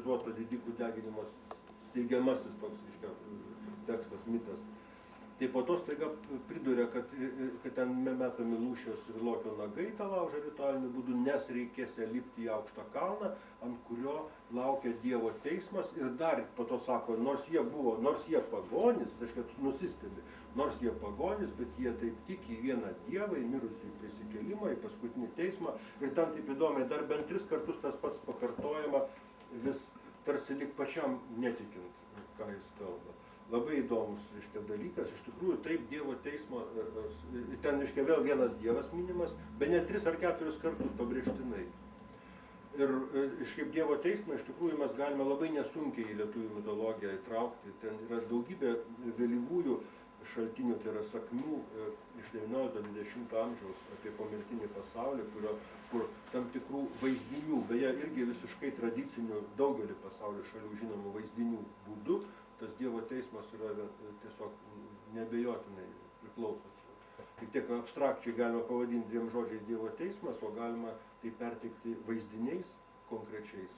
azuoto didikų deginimo steigiamasis toks, reiškia, tekstas, mitas. Tai po to staiga priduria, kad ten metami Lūšios ir Lokio nagai tą laužą ritualiniu būdu, nes reikės lipti į aukštą kalną, ant kurio laukia Dievo teismas, ir dar po to sako, nors jie pagonys, reiškia, nusistebi, nors jie pagonys, bet jie taip tiki į vieną Dievą, į mirusiųjų prisikėlimą, į paskutinį teismą, ir ten taip įdomiai, dar bent 3 kartus tas pats pakartojama, vis tarsi lyg pačiam netikint, ką jis kalba. Labai įdomus, reiškia, dalykas, iš tikrųjų, taip Dievo teismo, ten, reiškia, vėl vienas Dievas minimas, be ne 3 ar 4 kartus pabrėžtinai. Ir šiaip Dievo teismą, iš tikrųjų, mes galime labai nesunkiai į lietuvių mitologiją įtraukti. Ten yra daugybė vėlyvųjų šaltinių, tai yra sakmių iš 19-20 amžiaus apie pomirtinį pasaulį, kur tam tikrų vaizdinių, beje, irgi visiškai tradicinių daugelį pasaulio šalių žinomų vaizdinių būdų, tas Dievo teismas yra tiesiog neabejotinai priklauso. Tik tiek abstrakčiai galima pavadinti 2 žodžiais Dievo teismas, o galima tai perteikti vaizdiniais konkrečiais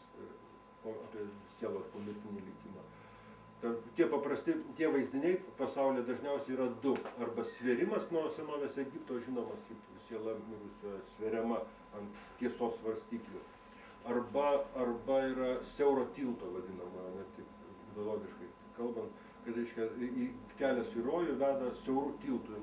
apie sielos pomirtinį likimą. Tie vaizdiniai pasaulyje dažniausiai yra 2. Arba sverimas nuo senovės Egipto, žinomas kaip siela mirusioje sveriama ant tiesos svarstyklių. Arba yra siauro tilto vadinama, ne taip ideologiškai kalbant, kad, reiškia, kelias į rojų veda siaurų tiltų,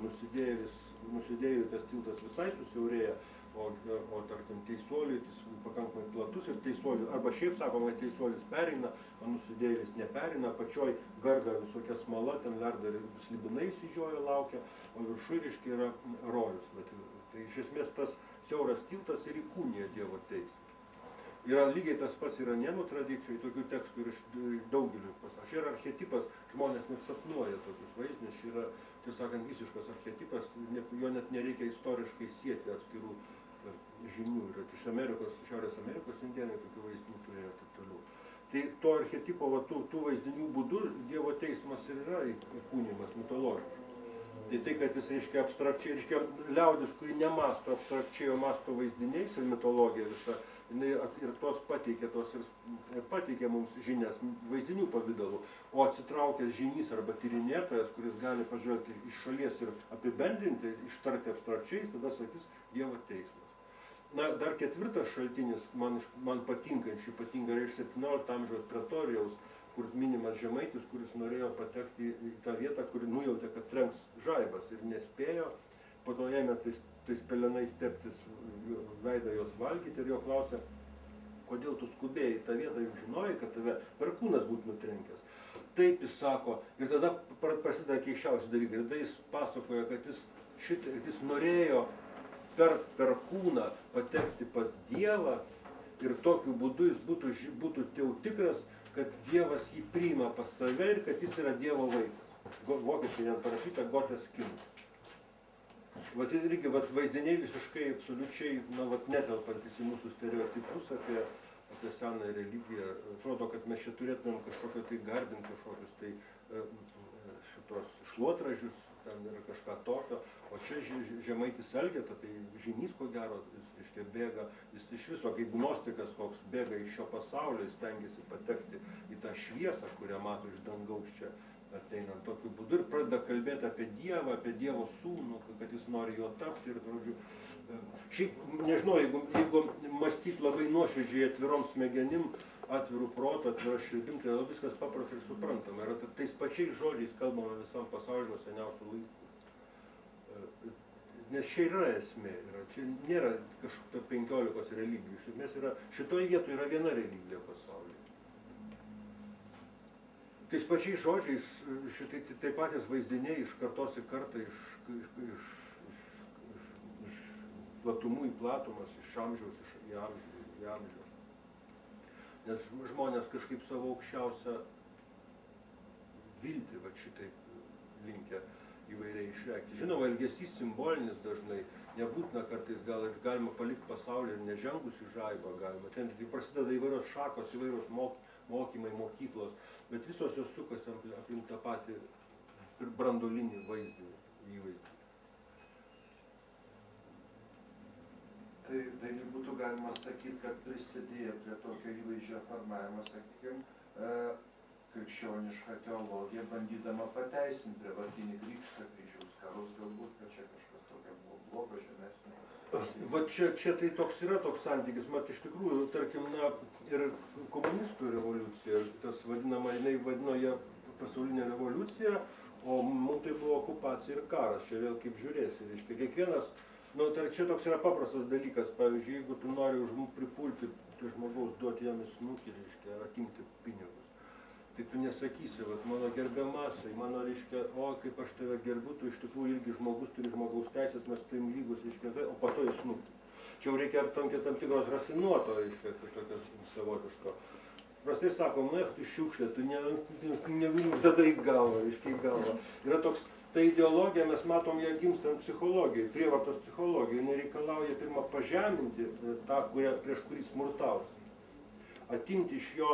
nusidėjų tas tiltas visai susiaurėja, o tarkim teisuoliui jis pakankamai platus ir teisuoliui, arba šiaip sakoma, teisuolis pereina, o nusidėjėlis nepereina, pačioj garda visokia smala, ten verda ir slibinai įsižiojo laukia, o viršui, reiškia, yra rojus. Tai iš esmės tas siauras tiltas ir įkūnija Dievo teismą. Yra lygiai tas pats Iranėnų tradicijų, tokių tekstų ir iš daugelių pasaulių. Čia yra archetipas, žmonės net sapnuoja tokius vaizdinius, čia yra, tiesą sakant, visiškas archetipas, jo net nereikia istoriškai sieti atskirų žinių. Yra iš Amerikos, Šiaurės Amerikos indėnai tokių vaizdinių turėjo ir taip toliau. Tai to archetipo, tų vaizdinių būdų Dievo teismas ir yra įkūnijimas mitologiškai. Tai, kad jis, reiškia, abstrakčiai, reiškia, liaudis, kuri nemasto abstrakčiai, o masto vaizdiniais ir mitologija visa, jinai ir tos pateikė mums žinias vaizdinių pavidalų, o atsitraukęs žynys arba tyrinėtojas, kuris gali pažvelgti iš šalies ir apibendrinti, ištarti abstrakčiais, tada sakys Dievo teismas. Na, dar 4 šaltinis, man patinkančiai patinka, iš 17 amžiaus Pretorijaus, kur minimas Žemaitis, kuris norėjo patekti į tą vietą, kuri nujautė, kad trenks žaibas ir nespėjo, po to ėmė tais pelenais teptis veidą jos valgyti ir jo klausė, kodėl tu skubėjai į tą vietą, juk žinojai, kad tave perkūnas būtų nutrenkęs. Taip jis sako, ir tada prasideda keisčiausi dalykai, ir tada jis pasakoja, kad jis norėjo per perkūną patekti pas Dievą ir tokiu būdu jis būtų tikras, kad Dievas jį priima pas save ir kad jis yra Dievo vaikas. Vokiečiai net parašyta Gottes Kind. Irgi vaizdiniai visiškai, absoliučiai, netelpantis į mūsų stereotipus apie senąją religiją. Atrodo, kad mes čia turėtumėm kažkokio tai garbinti kažkokius tai šitos šluotražius, ten yra kažką tokio, o čia Žemaitis Elgeta, tai žynys ko gero, jis bėga, jis iš viso kaip gnostikas, koks bėga iš šio pasaulio, jis stengiasi patekti į tą šviesą, kurią mato iš dangaus čia ateinant tokiu būdu ir pradeda kalbėti apie Dievą, apie Dievo sūnų, kad jis nori jo tapti ir, žodžiu, šiaip, nežinau, jeigu mąstyti labai nuoširdžiai atvirom smegenim, atvirų protų, atvirą širdim, tai viskas paprastai ir suprantama. Ir tais pačiais žodžiais kalbama visam pasauliu nuo seniausių laikų. Nes čia yra esmė, čia nėra kažkokio 15 religijų, iš esmės šitoje vietoje yra viena religija pasaulyje. Tais pačiais žodžiais, tai patys vaizdiniai iš kartos į kartą, iš platumų į platumas, iš amžiaus į amžių. Nes žmonės kažkaip savo aukščiausią viltį šitaip linkę įvairiai išreikti. Žinoma, elgesys simbolinis dažnai, nebūtina kartais gal ir galima palikti pasaulį ir nežengus į žaibą galima. Ten prasideda įvairios šakos, įvairios mokymai, mokyklos, bet visos jos sukasi aplink tą patį ir branduolinį įvaizdį. Tai būtų galima sakyti, kad prisidėjo prie tokio įvaizdžio formavimo, sakykime, krikščioniška teologija, bandydama pateisinti prievartinį krikštą, kryžiaus karus galbūt, kad čia kažkas tokio buvo blogo, žemesnio. Va čia tai toks yra toks santykis, mat iš tikrųjų, tarkim, na, ir komunistų revoliucija, tas vadinama, jinai vadino ją pasaulinė revoliucija, o mums tai buvo okupacija ir karas, čia vėl kaip žiūrėsi, reiškia, kiekvienas, nu, tai čia toks yra paprastas dalykas, pavyzdžiui, jeigu tu nori pripulti tai žmogaus, duoti jam į snukį, reiškia, atimti pinigus, tai tu nesakysi, vat, mano gerbiamasai, mano, reiškia, o kaip aš tave gerbiu, tu iš tikrųjų irgi žmogus turi žmogaus teisės, mes turim lygus, reiškia, o po to į snukį. Čia jau reikia tam tikros rafinuoto, reiškia, tokio savotiško. Prastai sakom, na, tu šiukšlė, tu nevilink tada į galvą, reiškia į galvą. Yra toks, ta ideologija, mes matom ją gimstant psichologijai, prievartos psichologijai, jinai reikalauja pirmą pažeminti tą, prieš kurį smurtaus. Atimti iš jo,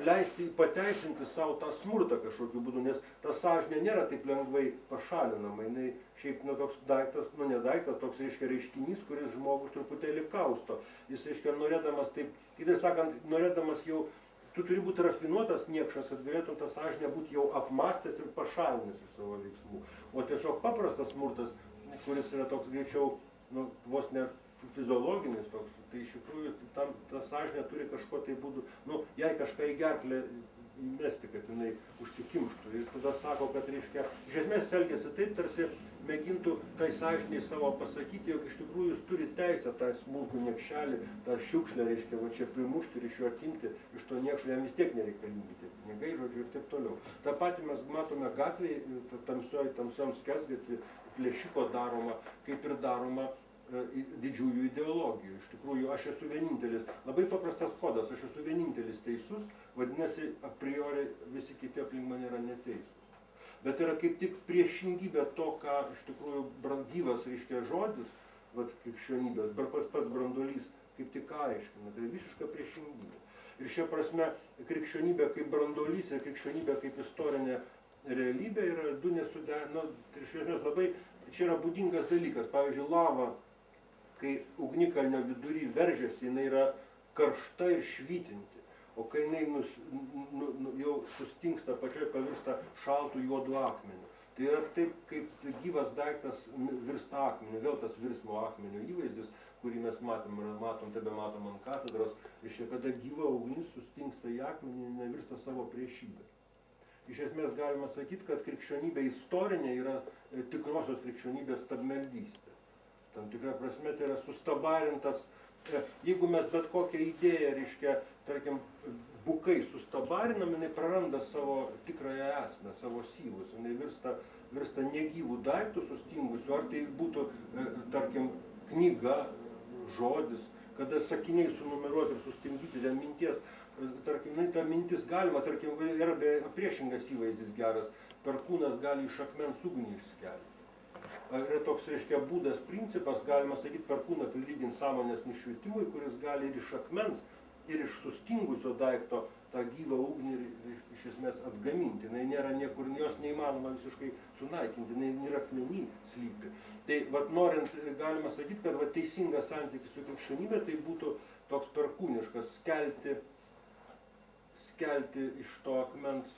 leisti pateisinti savo tą smurtą kažkokiu būdu, nes ta sąžinė nėra taip lengvai pašalinama, jinai šiaip toks daiktas, ne daiktas, toks reiškinys, kuris žmogų truputėlį kausto. Jis, norėdamas taip, kitaip sakant, norėdamas jau, tu turi būti rafinuotas niekšas, kad galėtum tą sąžinę būti jau apmastęs ir pašalinęs iš savo veiksmų. O tiesiog paprastas smurtas, kuris yra toks greičiau, nu, vos ne fiziologinis toks, tai iš tikrųjų ta sąžinė turi kažko tai būdu, nu, jai kažką į gerklę mesti, kad jinai užsikimštų. Ir tada sako, kad, reiškia, iš esmės elgiasi taip, tarsi mėgintų tai sąžiniai savo pasakyti, jog iš tikrųjų jis turi teisę tą smulkų niekšelį, tą šiukšlę, reiškia, va čia primušti ir iš jo atimti, iš to niekšo jam vis tiek nereikalingi tie pinigai, žodžiu, ir taip toliau. Ta patį mes matome gatvėje, tamsiam skersgatvį, plėšiko daroma, kaip ir daroma didžiųjų ideologijų. Iš tikrųjų, aš esu vienintelis, labai paprastas kodas, aš esu vienintelis teisus, vadinasi, a priori visi kiti aplink mane yra neteisūs. Bet yra kaip tik priešingybė to, ką iš tikrųjų gyvas, reiškia, žodis, vat krikščionybės, pats branduolys kaip tik aiškina, tai visiška priešingybė. Ir šia prasme, krikščionybė kaip branduolys ir krikščionybė kaip istorinė realybė yra du nesuderinami, tai iš esmės labai, čia yra būdingas dalykas, pavyzdžiui, lava, kai ugnikalnio vidury veržiasi, jinai yra karšta ir švytinti, o kai jinai jau sustingsta pačioj, pavirsta šaltų juodų akmenių. Tai yra taip, kaip gyvas daiktas virsta akmeniu, vėl tas virsmo akmenio įvaizdis, kurį mes tebematom ant katedros, reiškia, kada gyva ugnis sustingsta į akmenį, jinai virsta savo priešybę. Iš esmės galima sakyti, kad krikščionybė istorinė yra tikrosios krikščionybės stabmeldystė. Tam tikra prasme tai yra sustabarintas, jeigu mes bet kokią idėją, reiškia, tarkim, bukai sustabarinam, jinai praranda savo tikrąją esmę, savo syvus, jinai virsta negyvų daiktų sustingusių, ar tai būtų, tarkim, knyga, žodis, kada sakiniai sunumeruoti ir sustingdyti, ten minties, tarkim, ta mintis galima, tarkim, yra priešingas įvaizdis geras, perkūnas gali iš akmens ugnį išskelti. Yra toks, reiškia, būdas, principas, galima sakyti, perkūną prilyginti sąmonės nušvitimui, kuris gali ir iš akmens, ir iš sustingusio daikto tą gyvą ugnį iš esmės atgaminti. Jinai nėra niekur, jos neįmanoma visiškai sunaikinti, jinai nėra akmenį slypi. Tai, vat, norint, galima sakyti, kad vat, teisingas santykis su krikščionybė, tai būtų toks perkūniškas, skelti iš to akmens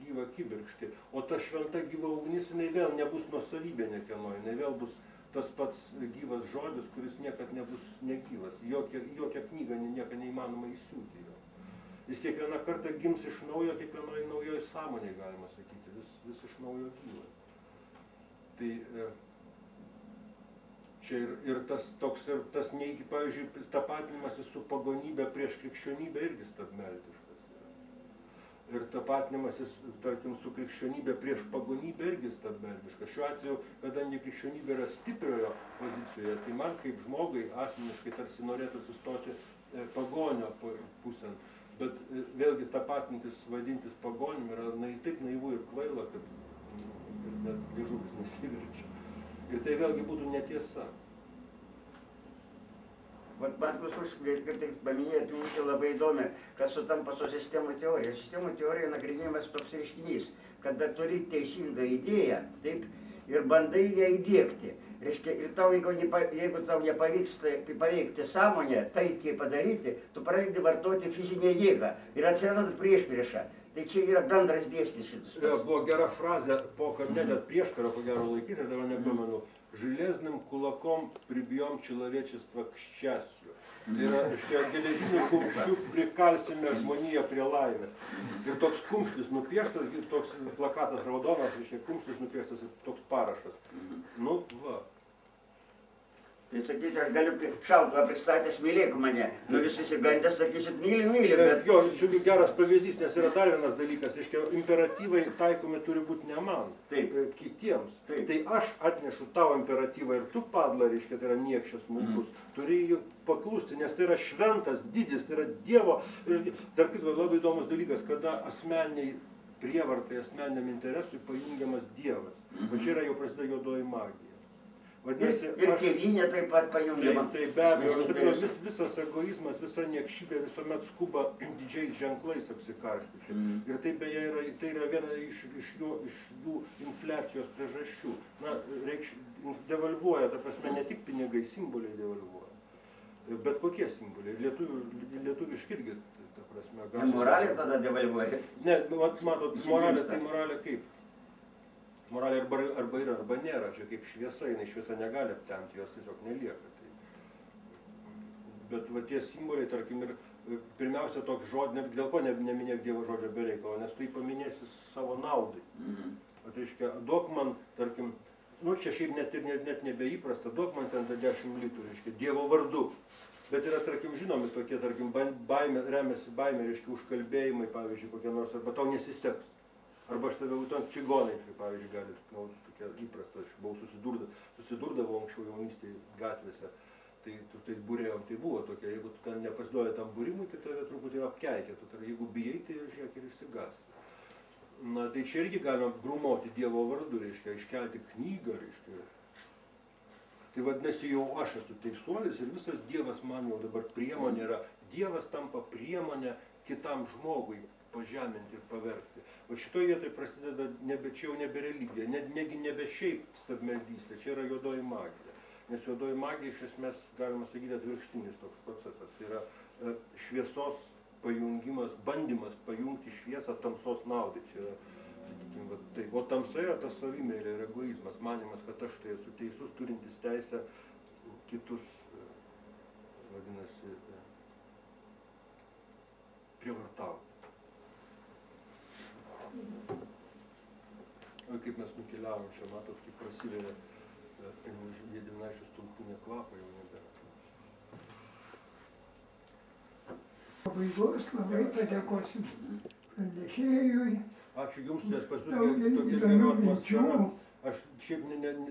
gyvą kibirkštį. O ta šventa gyva ugnis, jinai vėl nebus nuosavybė niekieno, jinai vėl bus tas pats gyvas žodis, kuris niekad nebus negyvas. Jokia knyga niekada neįmanoma įsiūti jo. Jis kiekvieną kartą gims iš naujo, kiekvienoje naujoje sąmonėje, galima sakyti, vis iš naujo gyvas. Tai čia ir tas toks, ir tas neigi, pavyzdžiui, tapatinimasis su pagonybė prieš krikščionybę irgi stabmeldiškas. Ir tapatinimasis, tarkim, su krikščionybė prieš pagonybę irgi stabmeldiškas. Šiuo atveju, kadangi krikščionybė yra stipriojo pozicijoje, tai man kaip žmogai asmeniškai tarsi norėtų sustoti pagonio pusėn. Bet vėlgi tapatintis, vadintis pagonim yra taip naivu ir kvaila, kad net liežuvis nesiverčia. Ir tai vėlgi būtų netiesa. Vat Markus Užskirtis paminėjo mintį labai įdomią, kad sutampa su sistemų teorija. Sistemų teorija nagrinėjimas toks reiškinys, kada turi teisingą idėją, taip, ir bandai ją įdiegti. Reiškia, ir tau, jeigu tau nepavyksta paveikti sąmonę, taikiai padaryti, tu pradedi vartoti fizinę jėgą ir atsiranda priešprieša. Tai čia yra bendras dėsnis šitas. Buvo gera frazė po net prieškaro, ko gero laikyti, ir dabar nepamenu. Железным кулаком прибьем человечество к счастью. Tai yra, geležiniu kumščiu prikalsime žmoniją prie laimės. Ir toks kumštis nupieštas, ir toks plakatas raudonas, kumštis nupieštas ir toks parašas. Nu, va. Tai sakyti, aš galiu šautuvą pristatęs mylėk mane. Nu visi įsigandęs sakysit, myli, bet... Jo, čia geras pavyzdys, nes yra dar vienas dalykas. Imperatyvai taikomi turi būti ne man, kitiems. Tai aš atnešu tau imperatyvą ir tu padla, tai yra niekščias smulkus. Turi jį paklusti, nes tai yra šventas didis, tai yra Dievo. Tarp kitko, labai įdomus dalykas, kada asmeniai prievartai, asmeniniam interesui pajungiamas Dievas. O čia yra jau prasideda juodoji magija. Ir tėvynė taip pat pajungiama. Tai be abejo, visas egoizmas, visa niekšybė visuomet skuba didžiais ženklais apsikarstyti. Ir tai beje yra viena iš jų infliacijos priežasčių. Na, devalvuoja, ta prasme, ne tik pinigai, simboliai devalvuoja. Bet kokie simboliai. Lietuviški irgi, ta prasme. Moralė tada devalvuoja. Ne, matot, moralė kaip? Moralė arba yra, arba nėra, čia kaip šviesa, jinai šviesa negali aptemti, jos tiesiog nelieka. Bet va tie simboliai, tarkim, ir pirmiausia toks žodis, dėl ko neminėk Dievo žodžio be reikalo, nes tu jį paminėsi savo naudai. Tai reiškia, duok man, tarkim, nu čia šiaip net nebeįprasta, duok man ten 10 litrų, reiškia, Dievo vardu. Bet yra, tarkim, žinomi tokie, tarkim, remiasi baimė, reiškia, užkalbėjimai, pavyzdžiui, kokie nors, arba tau nesiseks. Arba aš tave čigonai, pavyzdžiui, gali, tokia įprasta, aš buvau susidurdavau anksčiau jaunystėje gatvėse, tai tais būrėjom, tai buvo tokia, jeigu tu nepasiduoji tam būrimui, tai tave truputį apkeikė, jeigu bijai, tai žiūrėk ir išsigąsti. Na, tai čia irgi galima grūmoti Dievo vardu, reiškia, iškelti knygą, reiškia. Tai vadinasi, jau aš esu teisuolis ir visas Dievas man jau dabar priemonė yra, Dievas tampa priemonė kitam žmogui pažeminti ir pavergti. O šitoje vietoje prasideda čia jau nebe religija, negi nebe šiaip stabmeldystė, čia yra juodoji magija. Nes juodoji magija iš esmės, galima sakyti, atvirkštinis toks procesas. Tai yra šviesos pajungimas, bandymas pajungti šviesą tamsos naudai. Čia yra, sakykime, taip. O tamsa yra tas savimeilė ir egoizmas, manimas, kad aš tai esu teisus, turintis teisę kitus, vadinasi, prievartauti. O kaip mes nukeliavom čia, matot, kaip prasiveria Gediminaičio stulpinė kvapą, jau nebėra. Pabaigos labai padėkosim pranešėjui. Ačiū Jums, nes pas Jūs tokia gera atmosfera. Aš šiaip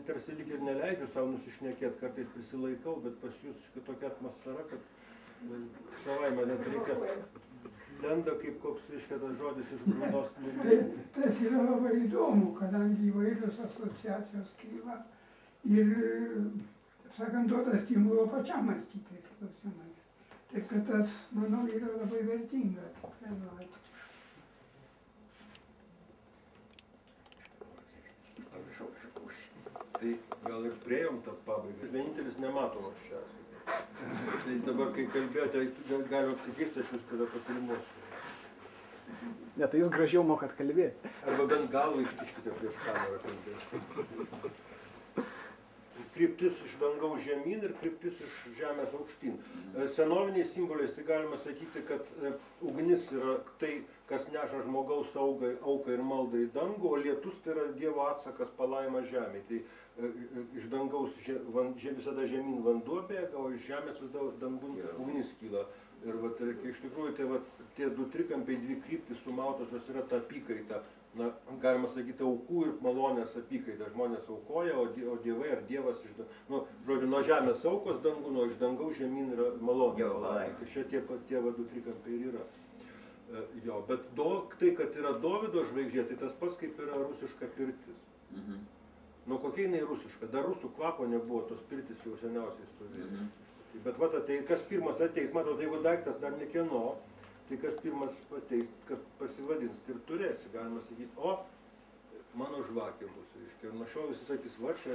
tarsi lyg ir neleidžiu savo nusišnekėti, kartais prisilaikau, bet pas Jūs tokia atmosfera, kad savaime net reikia lenda kaip koks, reiškia, tas žodis iš grūdos. Tas yra labai įdomu, kadangi įvairios asociacijos kyla ir, sakant, duoda stimulo pačiam mąstytais klausimais. Taip kad tas, manau, yra labai vertinga. Tai gal ir priejom tą pabaigą. Vienintelis nematomas čia. Tai dabar, kai kalbėjote, galiu apsikirsti, aš Jūs tada patirimuosiu. Ne, tai Jūs gražiau mokat kalbėti. Arba bent galvą iškiškite prieš kamerą kalbėti. Kryptis iš dangaus žemyn ir kryptis iš žemės aukštyn. Senoviniais simboliais tai galima sakyti, kad ugnis yra tai, kas neša žmogaus auką ir maldą į dangų, o lietus tai yra Dievo atsakas palaima žemė. Tai iš dangaus visada žemyn vanduo bėga, o iš žemės vis dangun ugnis kyla. Ir iš tikrųjų tai tie du trikampiai, dvi kryptis sumautosios yra ta apykaita. Na, galima sakyti, aukų ir malonės apykaita. Žmonės aukoja, o dievai ar Dievas žodžiu, nuo žemės aukos dangun, o iš dangaus žemyn yra malonė. Tai čia tie du trikampiai ir yra. Jo, bet tai, kad yra Dovydo žvaigždė, tai tas pats kaip yra rusiška pirtis. Nu, kokia jinai rusiška? Dar rusų kvapo nebuvo, tos pirtis jau seniausiai stovėjo. Bet tai kas pirmas ateis, matot, jeigu daiktas dar nekieno, tai kas pirmas ateis, kad pasivadins, tai ir turėsi, galima sakyti, mano žvakė bus, reiškia. Ir nuo šiol visi sakys, va, čia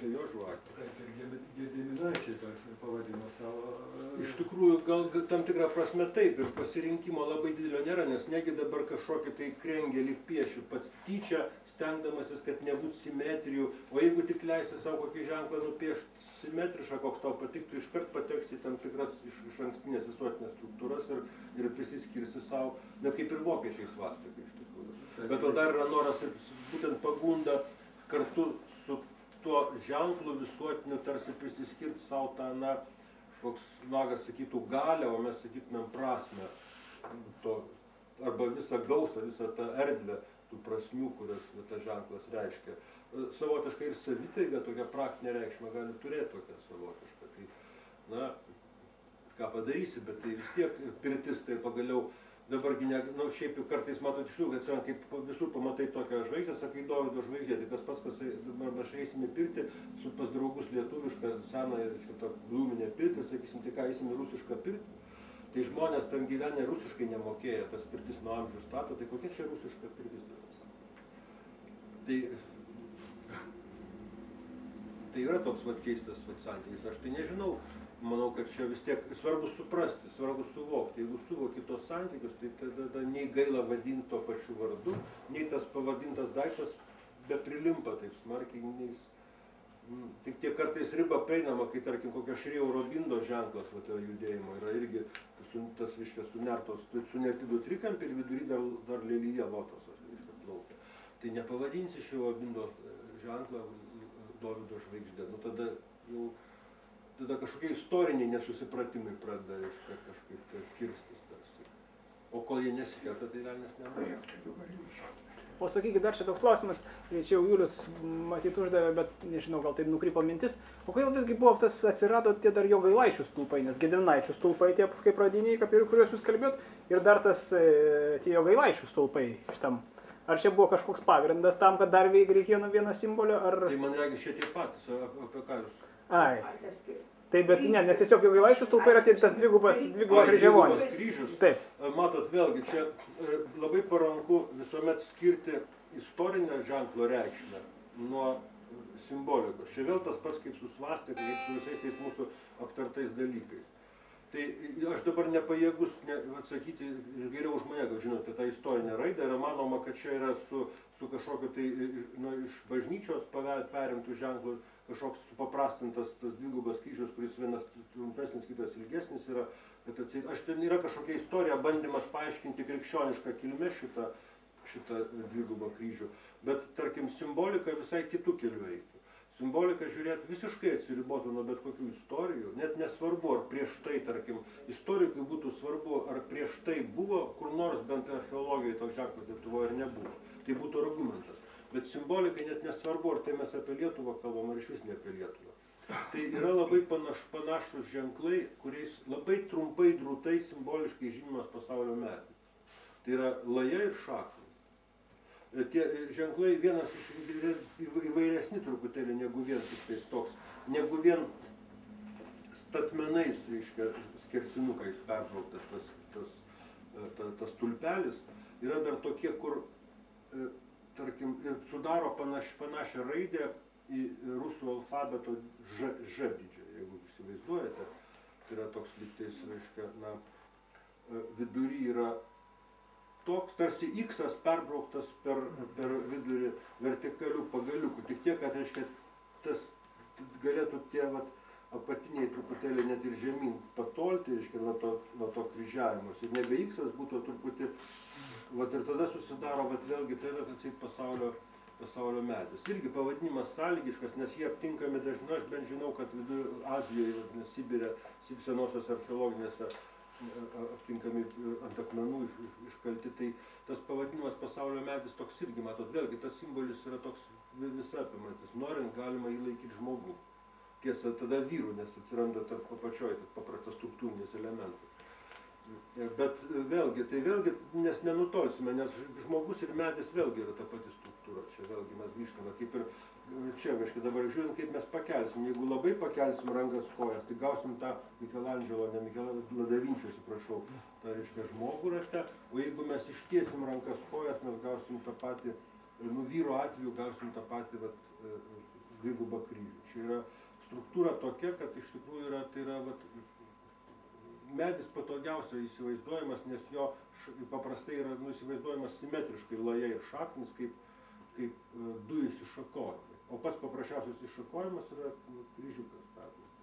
jo žvakė. Taip, ir Gediminaičiai tas pavadino savo... Iš tikrųjų, gal tam tikrą prasme taip, ir pasirinkimo labai didelio nėra, nes negi dabar kažkokį tai krengelį piešiu pats tyčia, stengdamasis, kad nebūtų simetrijų, o jeigu tik leisi savo kokį ženklą nupiešti simetrišką, koks tau patiktų, iškart pateksi tam tikras iš ankstinės visuotinės struktūras ir prisiskirsi savo, ne kaip ir vokiečiai svastikai iš tikrųjų. Bet to dar yra noras ir būtent pagunda kartu su tuo ženklu visuotiniu tarsi prisiskirti savo tą, na, koks nagas sakytų galę, o mes sakytumėm prasme to, arba visą gausą, visą tą erdvę tų prasmių, kurias tas ženklas reiškia. Savotiškai ir savitaiga tokia praktinė reikšmė gali turėti tokią savotišką. Tai, na, ką padarysi, bet tai vis tiek pirtis, tai pagaliau dabargi, nu, šiaip kartais matot iš tikrųjų, kad atsiranda, kaip visur pamatai tokią žvaigždę, sakai Dovydo žvaigždė, tai tas pats, kas dabar mes eisim į pirtį, pas draugus lietuvišką seną glūminę pirtį, sakysim, tai ką eisim į rusišką pirtį, tai žmonės ten gyvenę rusiškai nemokėję, tas pirtis nuo amžių stato, tai kokia čia rusiška pirtis? Tai yra toks vat keistas santykis, aš tai nežinau. Manau, kad čia vis tiek svarbu suprasti, svarbu suvokti. Jeigu suvoki tos santykius, tai tada nei gaila vadinti to pačiu vardu, nei tas pavadintas daiktas beprilimpa taip smarkiai. Tik tiek kartais riba prieinama, kai tarkim kokio Šrėjo Robindo ženklas judėjimo yra irgi tas, reiškia, sunerti du trikampį ir vidury dar lelyje lotosas, reiškia, plaukia. Tai nepavadinsi Šrėjo Robindo ženklą Dovydo žvaigždė. Nu tada kažkokie istoriniai nesusipratimai pradeda, reiškia, kažkaip kirstis tarsi. O kol jie nesikerta, tai velnias nebūna. O sakykit, dar čia toks klausimas, čia jau Julius matyt uždavė, bet nežinau, gal taip nukrypo mintis. O kodėl visgi buvo tas atsirado tie dar Jogailaičių stulpai, nes Gediminaičių stulpai tie kaip pradiniai, apie kuriuos jūs kalbėjot, ir dar tas tie Jogailaičių stulpai šitam. Ar čia buvo kažkoks pagrindas tam, kad dar reikėjo nuo vieno simbolio, ar... Tai man reikia šitie patys, apie ką jūs... Ai. Tai bet ne, nes tiesiog Jogailaičių stulpai yra tas dvigubas kryžiavonis. Kryžius. Taip. Matot, vėlgi, čia labai paranku visuomet skirti istorinę ženklo reikšmę nuo simbolikos. Čia vėl tas pats kaip su svastika, kaip su visais tais mūsų aptartais dalykais. Tai aš dabar nepajėgus atsakyti, geriau už mane, kad žinote, tą istorinę raidą, yra manoma, kad čia yra su kažkokiu tai iš bažnyčios perimtų ženklų, kažkoks supaprastintas tas dvigubas kryžius, kuris vienas trumpesnis, kitas ilgesnis yra. Aš ten yra kažkokia istorija, bandymas paaiškinti krikščionišką kilmę šitą dvigubą kryžių, bet tarkim simbolika visai kitų kelių eitų. Simbolika žiūrėti visiškai atsiribotų nuo bet kokių istorijų, net nesvarbu, ar prieš tai, tarkim, istorikui būtų svarbu, ar prieš tai buvo, kur nors bent archeologijoje toks ženklas Lietuvoje ar nebuvo. Tai būtų argumentas. Bet simbolikai net nesvarbu, ar tai mes apie Lietuvą kalbam, ar iš vis ne apie Lietuvą. Tai yra labai panašus ženklai, kuriais labai trumpai drūtai simboliškai žymimas pasaulio medis. Tai yra laja ir šaknys. Tie ženklai vienas iš įvairesni truputėlį negu vien tik tais toks, negu vien statmenais, reiškia, skersinukais perbrauktas tas tulpelis. Yra dar tokie, kur, tarkim, sudaro panašią raidę į rusų alfabeto Ž dydžią, jeigu įsivaizduojate. Tai yra toks lygtais, reiškia, na, vidury yra toks tarsi X-as perbrauktas per vidurį vertikalių pagaliukų. Tik tiek, kad, reiškia, tas galėtų tie apatiniai truputėlį net ir žemyn patolti, reiškia, nuo to kryžiavimas. Ir nebe X-as būtų truputį, ir tada susidaro, vėlgi, tai yra atseit pasaulio medis. Irgi pavadinimas sąlygiškas, nes jie aptinkami dažnai, aš bent žinau, kad Azijoje, Sibire, senosios archeologinėse aptinkami ant akmenų iškalti, tai tas pavadinimas pasaulio medis toks irgi, matot, vėlgi tas simbolis yra toks visapimantis, norint galima jį laikyti žmogų. Tiesa, tada vyrų, nes atsiranda tarp apačioj paprastas struktūrinis elementas. Bet vėlgi, nes nenutolsime, nes žmogus ir medis vėlgi yra ta pati struktūra. Čia vėlgi mes grįžtame, kaip ir čia, reiškia, dabar žiūrint, kaip mes pakelsim. Jeigu labai pakelsim rankas kojas, tai gausim tą Michelangelo, ne Michelangelo da Vinčio, atsiprašau, tą, reiškia, žmogų rate. O jeigu mes ištiesim rankas kojas, mes gausim tą patį, vyro atveju gausim tą patį dvigubą kryžių. Čia yra struktūra tokia, kad iš tikrųjų yra, tai yra medis patogiausiai įsivaizduojamas, nes jo paprastai yra įsivaizduojamas simetriškai laja ir šaknis kaip du išsišakojimai. O pats paprasčiausias iššakojimas yra kryžiukas perduotas.